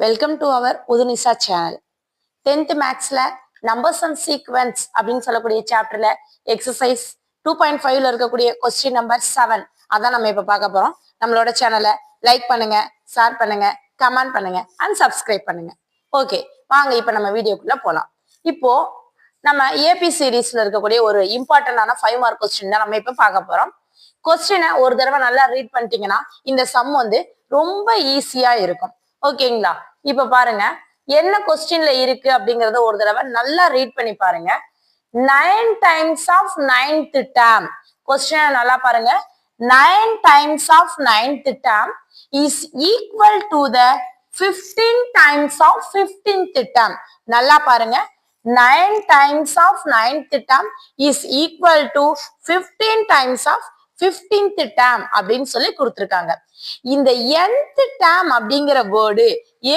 Welcome to our Uthunisa channel. 10th மேக்ஸ்ல numbers and sequence அப்படின்னு சொல்லக்கூடிய சாப்டர்ல எக்ஸசைஸ் 2.5ல இருக்கக்கூடிய கொஸ்டின் நம்பர் 7 அதான் நம்ம இப்ப பார்க்க போறோம். நம்மளோட சேனலை லைக் பண்ணுங்க, ஷேர் பண்ணுங்க, கமெண்ட் பண்ணுங்க அண்ட் சப்ஸ்கிரைப் பண்ணுங்க. ஓகே, வாங்க இப்ப நம்ம வீடியோக்குள்ள போலாம். இப்போ நம்ம ஏபி சீரீஸ்ல இருக்கக்கூடிய ஒரு இம்பார்ட்டன்டான 5 மார்க் கொஸ்டின் தான் நம்ம இப்ப பார்க்க போறோம். கொஸ்டினை ஒரு தடவை நல்லா ரீட் பண்ணிட்டீங்கன்னா இந்த சம் வந்து ரொம்ப ஈஸியா இருக்கும். ஓகேங்களா? இப்ப பாருங்க என்ன கொஸ்டின்ல இருக்கு அப்படிங்கறத ஒரு தடவை நல்லா ரீட் பண்ணி பாருங்க. 9 times of 9th term. Question நல்லா பாருங்க. 9 times of 9th term is equal to the 15 times of 15th term. நல்லா பாருங்க. 9 times of 9th term is equal to 15 times of 15th term அப்படின்னு சொல்லி கொடுத்திருக்காங்க. இந்த nth term அப்படிங்கிற வேர்டு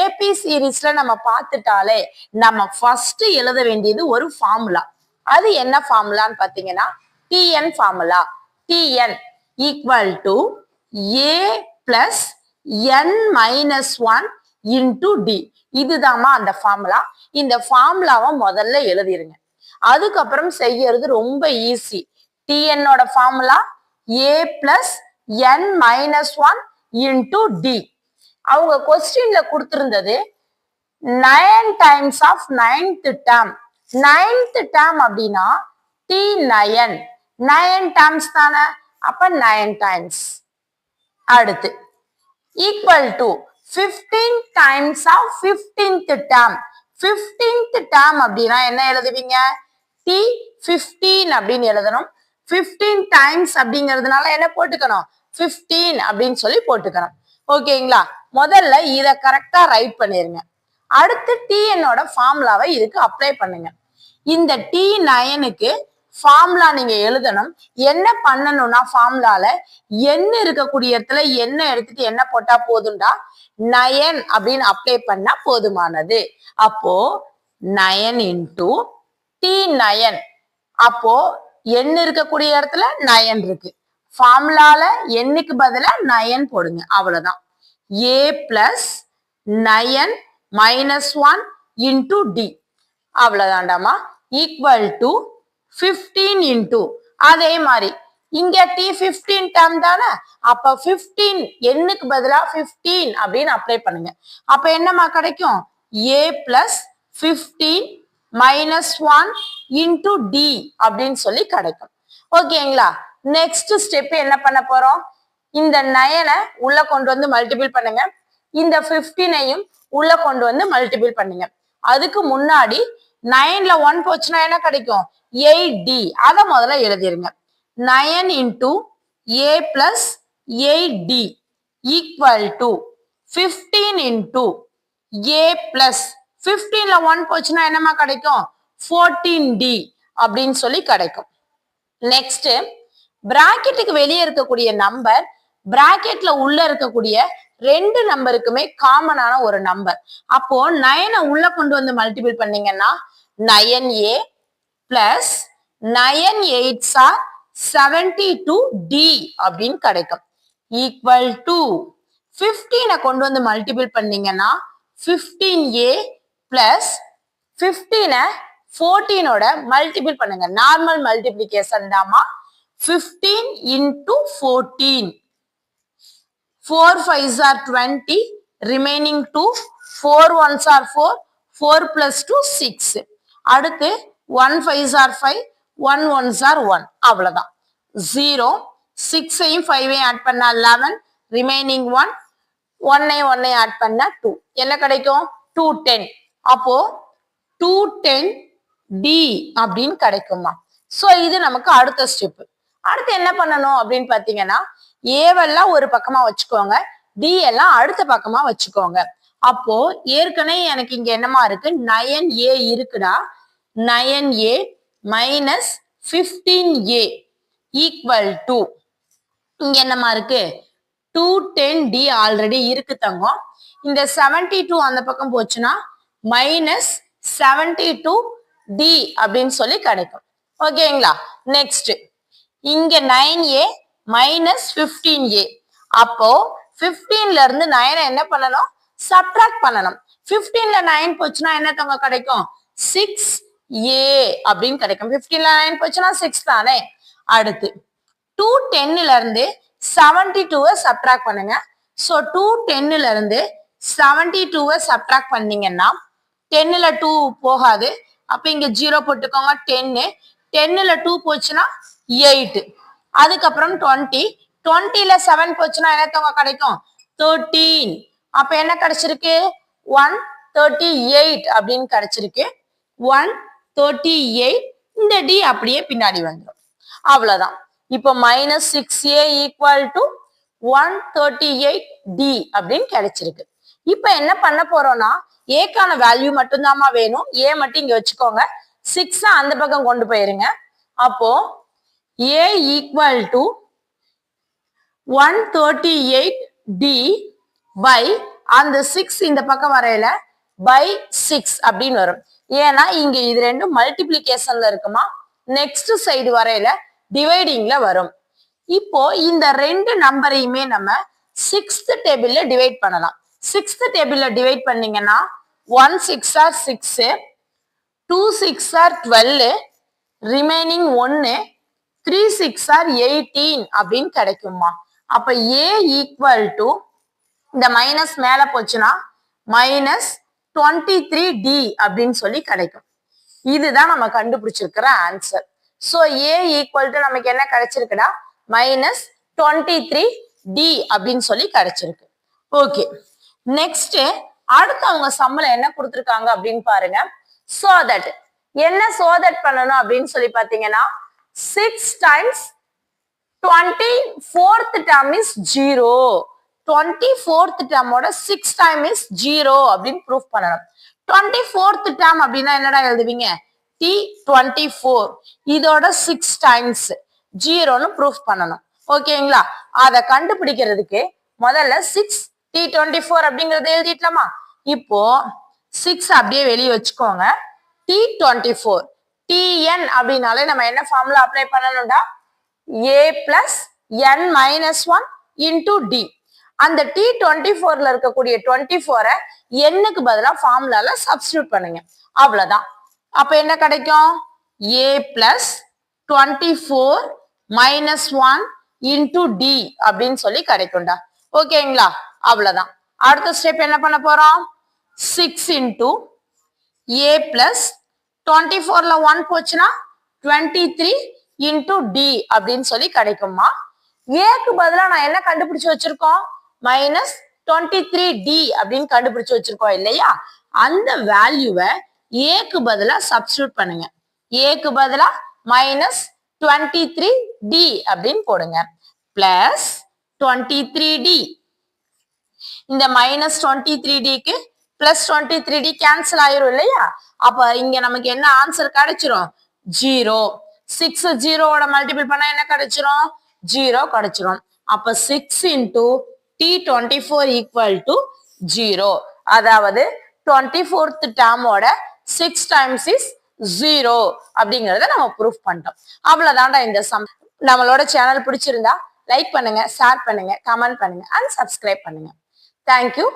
ஏபி சீரீஸ்ல நம்ம பார்த்துட்டாலே நம்ம ஃபர்ஸ்ட் எழுத வேண்டியது ஒரு ஃபார்முலா. அது என்ன ஃபார்முலான்னு பாத்தீங்கன்னா tn formula. tn equal to a plus n minus 1 into d. இதுதாம்மா அந்த ஃபார்முலா. இந்த ஃபார்முலாவை முதல்ல எழுதிருங்க. அதுக்கப்புறம் செய்யறது ரொம்ப ஈஸி. tnோட formula a plus n minus 1 into d. அவங்க கொஸ்டின்ல கொடுத்திருந்தது 9 times of 9th term. 9th term அப்படின்னா t9. 9 terms தானே, அப்ப 9 times. அடுத்து equal to 15 times of 15th term. 15th term அப்படின்னா என்ன எழுதுவீங்க? t15 அப்படின்னு எழுதணும். 15 times அப்படிங்கிறதுனால என்ன போட்டுக்கணும்? 15 அப்படின்னு சொல்லி போட்டுக்கணும். ஓகேங்களா? முதல்ல இத கரெக்டா ரைட் பண்ணிருங்க. அடுத்து tnோட ஃபார்முலாவை இதுக்கு அப்ளை பண்ணுங்க. இந்த t9க்கு ஃபார்முலா நீங்க எழுதணும். என்ன பண்ணணும்னா ஃபார்முலால என்ன இருக்கக்கூடிய இடத்துல என்ன எடுத்துட்டு என்ன போட்டா போதும்டா 9 அப்படின்னு அப்ளை பண்ணா போதுமானது. அப்போ 9 இன்டு t9. அப்போ என்ன இருக்கக்கூடிய இடத்துல 9 இருக்கு. ஃபார்முலால எண்ணுக்கு பதிலா 9 போடுங்க. அவ்வளவுதான். a plus 9 minus 1 into d. அவ்வளவுதான்டாமா. ஈக்குவல் டு 15 இன்டு அதே மாதிரி இங்க t15 டேர்ம் தானே, அப்ப 15 எண்ணுக்கு பதிலா 15 அப்படின்னு அப்ளை பண்ணுங்க. அப்ப என்னமா கிடைக்கும்? a plus 15 minus 1 into D அப்படின்னு சொல்லி கிடைக்கும். ஓகேங்களா? நெக்ஸ்ட் ஸ்டெப் என்ன பண்ண போறோம்? இந்த 9 உள்ள கொண்டு வந்து மல்டிபிள் பண்ணுங்க. இந்த 15ஐயும் உள்ள கொண்டு வந்து மல்டிபிள் பண்ணுங்க. அதுக்கு முன்னாடி 9ல 1 போச்சுன்னா என்ன கிடைக்கும்? 8d. அதை முதல்ல எழுதிருங்க. 9 into a plus 8d equal to 15 into a plus 15ல 1 போச்சுன்னா என்னமா கிடைக்கும்? 14d அப்படின்னு சொல்லி கிடைக்கும். நெக்ஸ்ட் பிராக்கெட்டுக்கு வெளியே இருக்கக்கூடிய நம்பர் பிராக்கெட்ல உள்ள இருக்கக்கூடிய ரெண்டு நம்பருக்குமே காமனான ஒரு நம்பர். அப்போ 9 உள்ள கொண்டு வந்து மல்டிபிள் பண்ணீங்கன்னா 9a plus 9 8s are 72d அப்படின்னு கிடைக்கும். ஈக்குவல் டு 15 கொண்டு வந்து மல்டிபிள் பண்ணீங்கன்னா 15a பிளஸ் 15 14ஓட மல்டிபிள் பண்ணுங்க. Normal multiplication Dhama. 15 into 14. 4 5s are 20. Remaining 2. 4 1s are 4. 4 plus 2 6. அடுத்து 1 5s are 5. 1 1s are 1. அவ்வளவுதான். 0. 6ஐயும் 5ஐயும் ஆட் பண்ணா 11. Remaining 1. 1ஐயும் ஆட் பண்ணா 2. என்ன கிடைக்கும்? 210. அப்போ 210d அப்படின்னு கிடைக்குமா? சோ இது நமக்கு அடுத்த ஸ்டெப். அடுத்து என்ன பண்ணணும் அப்படின்னு பாத்தீங்கன்னா ஏவெல்லாம் ஒரு பக்கமா வச்சுக்கோங்க, டி எல்லாம் அடுத்த பக்கமா வச்சுக்கோங்க. அப்போ ஏற்கனவே எனக்கு இங்க என்னமா இருக்கு? 9a இருக்குடா. 9a minus 15a equal to இங்க என்னமா இருக்கு? 210d ஆல்ரெடி இருக்கு தங்கம். இந்த 72 அந்த பக்கம் போச்சுன்னா மைனஸ் 72d அப்படின்னு சொல்லி கிடைக்கும். ஓகேங்களா? நெக்ஸ்ட் இங்க 9a மைனஸ் 15a. அப்போ 15ல இருந்து 9 என்ன பண்ணணும்? சப்ட்ராக்ட் பண்ணணும். 15ல 9 போச்சுன்னா என்ன தங்க கிடைக்கும்? 6a அப்படின்னு கிடைக்கும். 15ல 9 போச்சுன்னா 6 தானே. அடுத்து 210ல இருந்து 72 சப்ட்ராக்ட் பண்ணுங்க. சோ 210ல இருந்து 72 சப்ட்ராக்ட் பண்ணீங்கன்னா 10ல 2 போகாது. அப்ப இங்க 0 போட்டுக்கோங்க. 10 10ல 2 போச்சுன்னா 8. அதுக்கப்புறம் 20 20ல 7 போச்சுன்னா என்ன கிடைக்கும்? 13. அப்ப என்ன கிடைச்சிருக்கு? 138 அப்படின்னு கிடைச்சிருக்கு. 138. இந்த டி அப்படியே பின்னாடி வந்துடும். அவ்வளவுதான். இப்போ -6a ஈக்குவல் டு 138d அப்படின்னு கிடைச்சிருக்கு. இப்ப என்ன பண்ண போறோம்னா ஏக்கான வேல்யூ மட்டும்தாமா வேணும். ஏ மட்டும் இங்க வச்சுக்கோங்க. 6 அந்த பக்கம் கொண்டு போயிருங்க. அப்போ a equal to 138d by அந்த 6 இந்த பக்கம் வரையில by 6 அப்படின்னு வரும். ஏன்னா இங்க இது ரெண்டும் மல்டிபிளிகேஷன்ல இருக்குமா. நெக்ஸ்ட் சைடு வரையில டிவைடிங்ல வரும். இப்போ இந்த ரெண்டு நம்பரையுமே நம்ம 6th டேபிள்ல டிவைட் பண்ணலாம். 6th டேபிள்ல டிவைட் பண்ணீங்கன்னா 1 6 are 6, 2 6 are 12, ரிமைனிங் 1, 3 6 are 18 அப்படின்னு கிடைக்குமா. அப்ப a ஈக்குவல் டு இந்த மைனஸ் மேல போச்சுன்னா -23d அப்படின்னு சொல்லி கிடைக்கும். இதுதான் நம்ம கண்டுபிடிச்சிருக்கிற answer. So a equal to நமக்கு என்ன கிடைச்சிருக்குடா? -23d அப்படின்னு சொல்லி கிடைச்சிருக்கு. ஓகே, நெக்ஸ்ட் அடுத்து அவங்க சம்மல என்ன கொடுத்திருக்காங்க அப்படின்னு பாருங்க. சோ தட் என்ன பண்ணணும் அப்படின்னு சொல்லி பாத்தீங்கன்னா 6 times 24th term is 0. 24th term ஓட 6 time is 0 அப்படின்னு ப்ரூஃப் பண்ணணும். 24th term அப்படின்னா என்னடா எழுதுவீங்க? T24. இதோட 6 times 0ன்னு ப்ரூஃப் பண்ணணும். ஓகேங்களா? அதை கண்டுபிடிக்கிறதுக்கு முதல்ல 6 T24 அப்படிங்கறத எழுதிட்டலாமா? இப்போ 6 அப்படியே வெளியே வச்சுக்கோங்க. T24 Tn அப்படின்னாலே நம்ம என்ன ஃபார்முலா அப்ளை பண்ணணும்டா? a plus n minus 1 into d. அந்த T24ல இருக்கக்கூடிய 24 n-க்கு பதிலா ஃபார்முலால சப்ஸ்டிட்யூட் பண்ணுங்க. அவ்வளவுதான். அப்ப என்ன கிடைக்கும்? a plus 24 minus 1 into d அப்படின்னு சொல்லி கிடைக்கும்டா. ஓகேங்களா? அவ்வளவுதான். அடுத்த ஸ்டெப் என்ன பண்ண போறோம்? 6 into a plus 24ல 1 போச்சுன்னா 23 into d அப்படின்னு சொல்லி கிடைக்குமா. ஏக்கு பதிலா நான் என்ன கண்டுபிடிச்சு வச்சிருக்கோம்? -23d அப்படின்னு கண்டுபிடிச்சு வச்சிருக்கோம் இல்லையா? அந்த வேல்யூவை ஏக்கு பதிலா சப்ஸ்டிட்யூட் பண்ணுங்க. ஏக்கு பதிலா -23d அப்படின்னு போடுங்க. Plus 23d. இந்த -23dக்கு பிளஸ் 23d கேன்சல் ஆயிரும் இல்லையா? அப்ப இங்க நமக்கு என்ன ஆன்சர் கிடைச்சிரும்? 0. 6 0ஓட மல்டிபிள் பண்ணா என்ன கிடைச்சிரும்? 0 கிடைச்சிரும். அப்ப 6 into T24 equal to 0. அதாவது 24th term-ஓட 6 times is 0 அப்படிங்கறத நம்ம ப்ரூஃப் பண்ணிட்டோம். அவ்வளவுதான்டா இந்த சம். நம்மளோட சேனல் பிடிச்சிருந்தா லைக் பண்ணுங்க, ஷேர் பண்ணுங்க, கமெண்ட் பண்ணுங்க அண்ட் சப்ஸ்கிரைப் பண்ணுங்க. தேங்க்யூ.